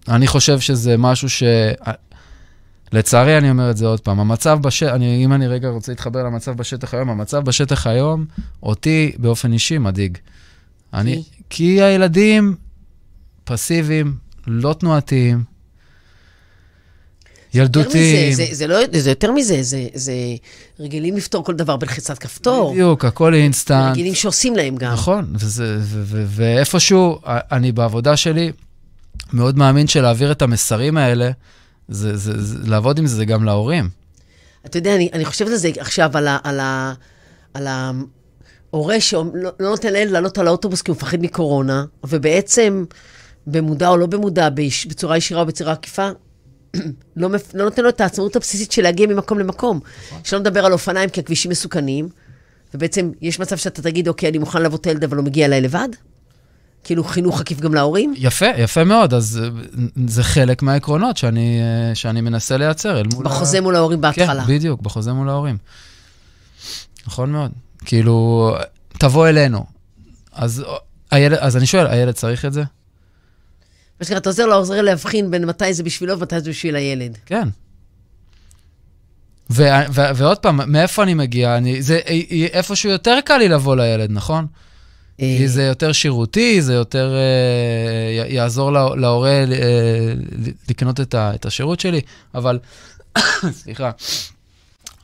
אני חושב שזה משהו לצערי אני אומר את זה עוד פעם, אם אני רגע רוצה להתחבר למצב בשטח היום, המצב בשטח היום, אותי באופן אישי מדאיג. כי הילדים פסיביים, לא תנועתיים, ילדותיים. זה יותר מזה, זה רגילים לפתור כל דבר בלחיצת כפתור. בדיוק, הכל אינסטנט. רגילים שעושים להם גם. נכון, ואיפשהו, אני בעבודה שלי, מאוד מאמין שלהעביר את המסרים האלה, לעבוד עם זה גם להורים. אתה יודע, אני חושבת על זה עכשיו, על ההורה שלא נותן לילד לעלות על האוטובוס כי הוא מפחד מקורונה, ובעצם במודע או לא במודע, בצורה ישירה או בצורה עקיפה, לא נותן לו את העצמאות הבסיסית של להגיע ממקום למקום. שלא נדבר על אופניים כי הכבישים מסוכנים, ובעצם יש מצב שאתה תגיד, אוקיי, אני מוכן לבוא את הילד, אבל לא מגיע אליי לבד? כאילו חינוך עקיף גם להורים? יפה מאוד, אז זה חלק מהעקרונות שאני מנסה לייצר. בחוזה מול ההורים בהתחלה. כן, בדיוק, בחוזה מול ההורים. נכון מאוד. כאילו, תבוא אלינו. אז אני שואל, הילד צריך את זה? משכרה, אתה עוזר לעוזר להבחין בין מתי זה בשבילו ומתי זה בשביל הילד. כן. ועוד פעם, מאיפה אני מגיע? איפשהו יותר קל לי לבוא לילד, נכון? כי זה יותר שירותי, זה יותר יעזור להורה לקנות את השירות שלי, אבל, סליחה,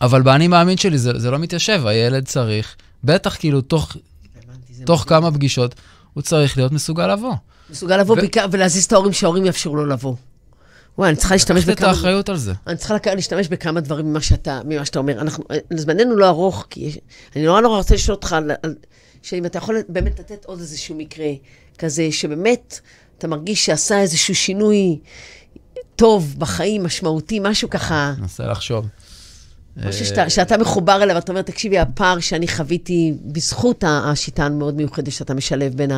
אבל באני מאמין שלי זה לא מתיישב, הילד צריך, בטח כאילו תוך כמה פגישות, הוא צריך להיות מסוגל לבוא. מסוגל לבוא ולהזיז את ההורים שההורים יאפשרו לו לבוא. וואי, אני צריכה להשתמש לקחת את האחריות על זה. אני צריכה להשתמש בכמה דברים ממה שאתה אומר. זמננו לא ארוך, כי אני נורא רוצה לשאול אותך שאם אתה יכול באמת לתת עוד איזשהו מקרה כזה, שבאמת אתה מרגיש שעשה איזשהו שינוי טוב בחיים, משמעותי, משהו ככה. ננסה לחשוב. משהו שאתה מחובר אליו, אתה אומר, תקשיבי, הפער שאני חוויתי בזכות השיטה המאוד מיוחדת שאתה משלב בין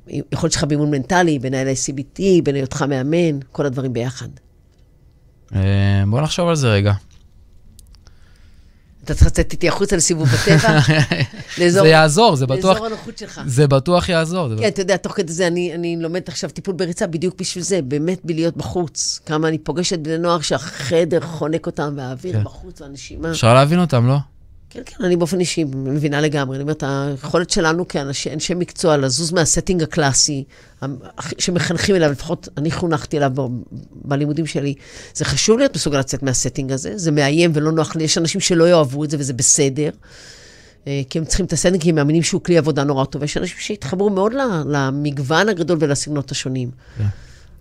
היכולת שלך באימון מנטלי, בין ה-CBT, בין היותך מאמן, כל הדברים ביחד. בוא נחשוב על זה רגע. אתה צריך לצאת איתי החוצה לסיבוב בטבע. זה יעזור, זה בטוח. לאזור הנוחות שלך. זה בטוח יעזור. כן, אתה יודע, תוך כדי זה אני לומדת עכשיו טיפול בריצה בדיוק בשביל זה, באמת בלהיות בחוץ. כמה אני פוגשת בני נוער שהחדר חונק אותם והאוויר בחוץ והנשימה. אפשר להבין אותם, לא? כן, אני באופן אישי מבינה לגמרי. אני אומרת, היכולת שלנו כאנשי מקצוע לזוז מהסטינג הקלאסי, שמחנכים אליו, לפחות אני חונכתי אליו בלימודים שלי, זה חשוב להיות מסוגל לצאת מהסטינג הזה, זה מאיים ולא נוח לי, יש אנשים שלא יאהבו את זה וזה בסדר, כי הם צריכים את הסטינג, כי הם מאמינים שהוא כלי עבודה נורא טוב, יש אנשים שהתחברו מאוד למגוון הגדול ולסגנונות השונים.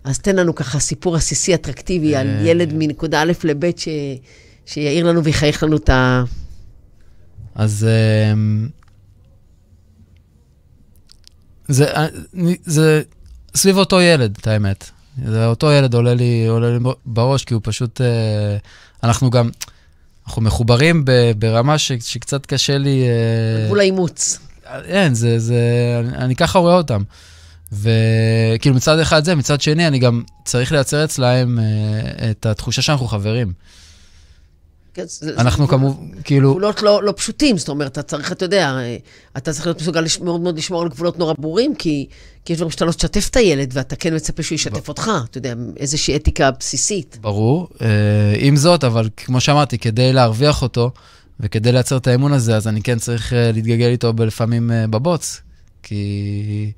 אז תן לנו ככה סיפור עסיסי אטרקטיבי על ילד מנקודה א' לב' שיעיר לנו ויחייך לנו את ה... אז זה סביב אותו ילד, את האמת. אותו ילד עולה לי בראש, כי הוא פשוט, אנחנו מחוברים ברמה שקצת קשה לי... גבול האימוץ. אין, אני ככה רואה אותם. וכאילו מצד אחד זה, מצד שני, אני גם צריך לייצר אצלהם את התחושה שאנחנו חברים. אנחנו כאילו... גבולות לא פשוטים, זאת אומרת, אתה צריך, אתה יודע, אתה צריך להיות מסוגל מאוד מאוד לשמור על גבולות נורא ברורים, כי יש דברים שאתה לא תשתף את הילד, ואתה כן מצפה שהוא ישתף אותך, אתה יודע, איזושהי אתיקה בסיסית. ברור, עם זאת, אבל כמו שאמרתי, כדי להרוויח אותו, וכדי לייצר את האמון הזה, אז אני כן צריך להתגגל איתו לפעמים בבוץ, כי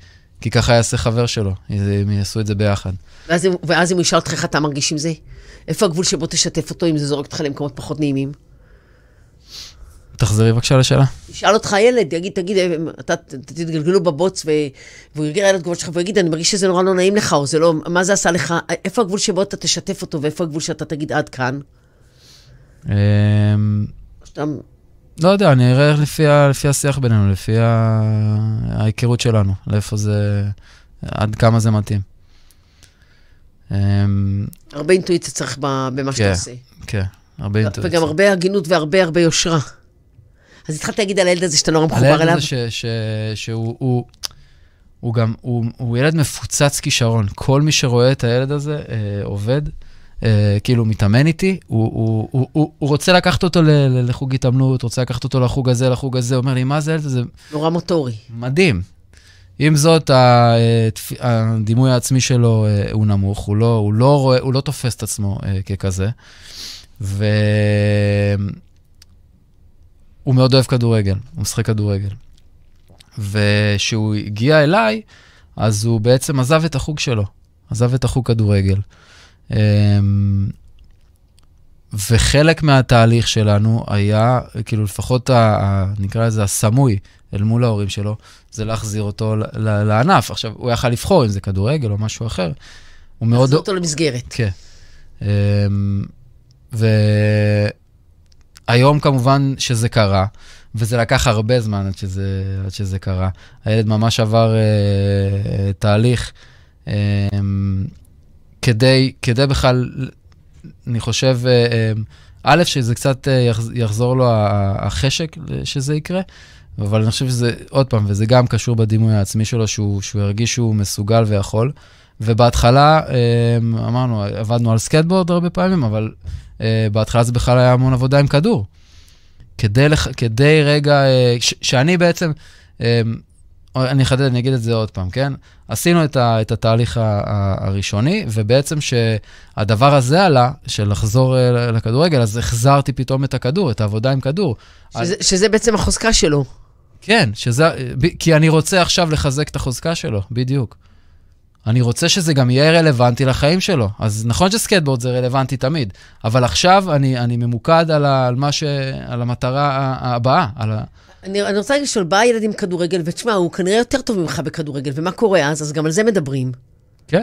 ככה יעשה חבר שלו, אם יעשו את זה ביחד. ואז אם הוא ישאל אותך איך אתה מרגיש עם זה? איפה הגבול שבו תשתף אותו, אם זה זורק אותך למקומות פחות נעימים? תחזרי בבקשה לשאלה. ישאל אותך ילד, יגיד, תגיד, אתה תתגלגלו בבוץ, והוא ירגיע ילד תגובות שלך, ויגיד, אני מרגיש שזה נורא לא נעים לך, או זה לא, מה זה עשה לך, איפה הגבול שבו אתה תשתף אותו, ואיפה הגבול שאתה תגיד עד כאן? לא יודע, אני אראה לפי השיח בינינו, לפי ההיכרות שלנו, לאיפה זה, עד כמה זה מתאים. הרבה אינטואיציה צריך במה שאתה עושה. כן, הרבה אינטואיציה. וגם הרבה הגינות והרבה יושרה. אז התחלת להגיד על הילד הזה שאתה נורא מחובר אליו? על הילד הזה שהוא גם, הוא ילד מפוצץ כישרון. כל מי שרואה את הילד הזה עובד, כאילו מתאמן איתי, הוא רוצה לקחת אותו לחוג התאמנות, רוצה לקחת אותו לחוג הזה, הוא אומר לי, מה זה ילד הזה? נורא מוטורי. מדהים. עם זאת, הדימוי העצמי שלו הוא נמוך, הוא לא תופס את עצמו ככזה, והוא מאוד אוהב כדורגל, הוא משחק כדורגל. וכשהוא הגיע אליי, אז הוא בעצם עזב את החוג שלו, עזב את החוג כדורגל. וחלק מהתהליך שלנו היה, כאילו לפחות נקרא לזה הסמוי אל מול ההורים שלו, זה להחזיר אותו לענף. עכשיו, הוא יכל לבחור אם זה כדורגל או משהו אחר. להחזיר אותו למסגרת. כן. והיום כמובן שזה קרה, וזה לקח הרבה זמן עד שזה קרה. הילד ממש עבר תהליך כדי בכלל, אני חושב, א', שזה קצת יחזור לו החשק שזה יקרה, אבל אני חושב שזה, עוד פעם, וזה גם קשור בדימוי העצמי שלו, שהוא ירגיש שהוא מסוגל ויכול. ובהתחלה, אמרנו, עבדנו על סקייטבורד הרבה פעמים, אבל בהתחלה זה בכלל היה המון עבודה עם כדור. כדי רגע, שאני בעצם, אני אחדד, אני אגיד את זה עוד פעם, כן? עשינו את התהליך הראשוני, ובעצם שהדבר הזה עלה, של לחזור לכדורגל, אז החזרתי פתאום את הכדור, את העבודה עם כדור. שזה בעצם החוזקה שלו. כן, כי אני רוצה עכשיו לחזק את החוזקה שלו, בדיוק. אני רוצה שזה גם יהיה רלוונטי לחיים שלו. אז נכון שסקייטבורד זה רלוונטי תמיד, אבל עכשיו אני ממוקד על המטרה הבאה. אני רוצה לשאול, בא ילד עם כדורגל, ותשמע, הוא כנראה יותר טוב ממך בכדורגל, ומה קורה אז גם על זה מדברים. כן.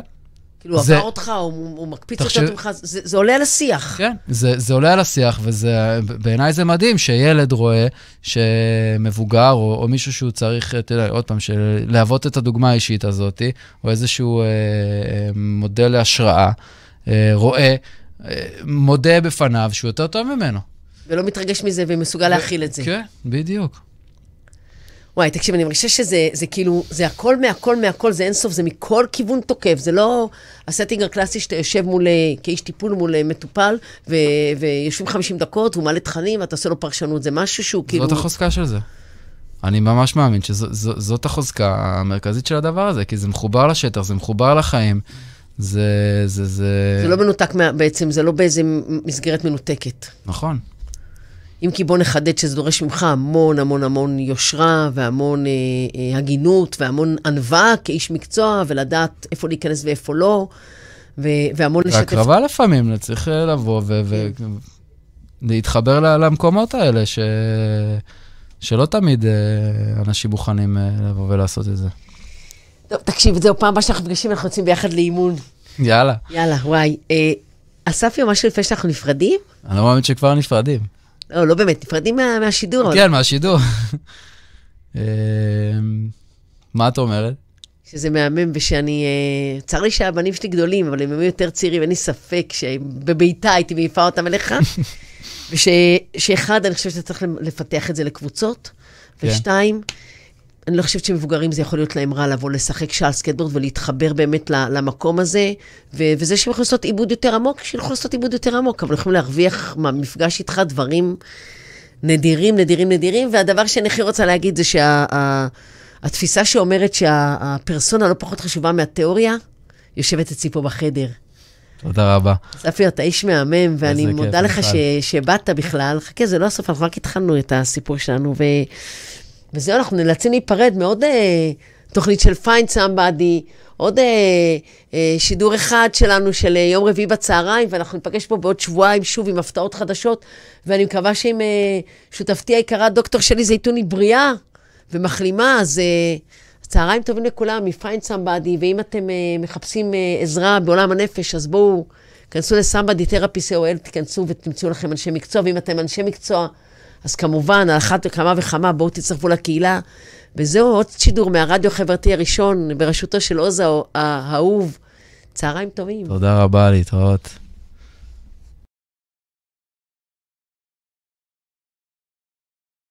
כאילו, הוא עבר אותך, הוא מקפיץ יותר ממך, זה עולה על השיח. כן, זה עולה על השיח, ובעיניי זה מדהים שילד רואה שמבוגר, או מישהו שהוא צריך, תראה, עוד פעם, להוות את הדוגמה האישית הזאת, או איזשהו מודל להשראה, רואה, מודה בפניו שהוא יותר טוב ממנו. ולא מתרגש מזה ומסוגל להכיל את זה. כן, בדיוק. וואי, תקשיב, אני מרגישה שזה כאילו, זה הכל מהכל, זה אינסוף, זה מכל כיוון תוקף, זה לא הסטינג הקלאסי שאתה יושב כאיש טיפול מול מטופל, ויושבים 50 דקות, והוא מעלה תכנים, ואתה עושה לו פרשנות, זה משהו שהוא כאילו... זאת החוזקה של זה. אני ממש מאמין שזאת החוזקה המרכזית של הדבר הזה, כי זה מחובר לשטח, זה מחובר לחיים, זה לא מנותק בעצם, זה לא באיזה מסגרת מנותקת. נכון. אם כי בוא נחדד שזה דורש ממך המון יושרה, והמון הגינות, והמון ענווה כאיש מקצוע, ולדעת איפה להיכנס ואיפה לא, והמון לשתף... והקרבה לפעמים, צריך לבוא ולהתחבר למקומות האלה, שלא תמיד אנשים מוכנים לבוא ולעשות את זה. טוב, תקשיב, זהו, פעם הבאה שאנחנו נפגשים, אנחנו יוצאים ביחד לאימון. יאללה. יאללה, וואי. אספי, משהו לפני שאנחנו נפרדים? אני לא מאמין שכבר נפרדים. לא באמת, נפרדים מהשידור. כן, מהשידור. מה את אומרת? שזה מהמם, ושאני... צר לי שהבנים שלי גדולים, אבל הם יותר צעירים, אין לי ספק שבביתה הייתי מעיפה אותם אליך. ושאחד, אני חושבת שאתה צריך לפתח את זה לקבוצות, ושתיים, אני לא חושבת שמבוגרים זה יכול להיות להם רע לבוא לשחק שעל סקייטבורד ולהתחבר באמת למקום הזה, וזה שהם יכולים לעשות עיבוד יותר עמוק, שילכו לעשות עיבוד יותר עמוק, אבל יכולים להרוויח מהמפגש איתך דברים נדירים, והדבר שאני הכי רוצה להגיד זה שהתפיסה שאומרת שהפרסונה לא פחות חשובה מהתיאוריה, יושבת אצלי פה בחדר. תודה רבה. ספי, אתה איש מהמם, ואני מודה לך שבאת בכלל. חכה, זה לא הסוף, אנחנו רק התחלנו את הסיפור שלנו, וזהו, אנחנו נאלצים להיפרד מעוד תוכנית של Find Somebody, עוד שידור אחד שלנו של יום רביעי בצהריים, ואנחנו נפגש פה בעוד שבועיים שוב עם הפתעות חדשות, ואני מקווה שעם שותפתי היקרה, דוקטור שלי זייתוני בריאה ומחלימה, אז צהריים טובים לכולם, מ-Find Somebody, ואם אתם מחפשים עזרה בעולם הנפש, אז בואו, כנסו לסמבדי תרפי co.il, תיכנסו ותמצאו לכם אנשי מקצוע, ואם אתם אנשי מקצוע, אז כמובן, על אחת וכמה וכמה, בואו תצטרפו לקהילה, וזהו עוד שידור מהרדיו החברתי הראשון, בראשותו של עוז האהוב. צהריים טובים. תודה רבה, להתראות.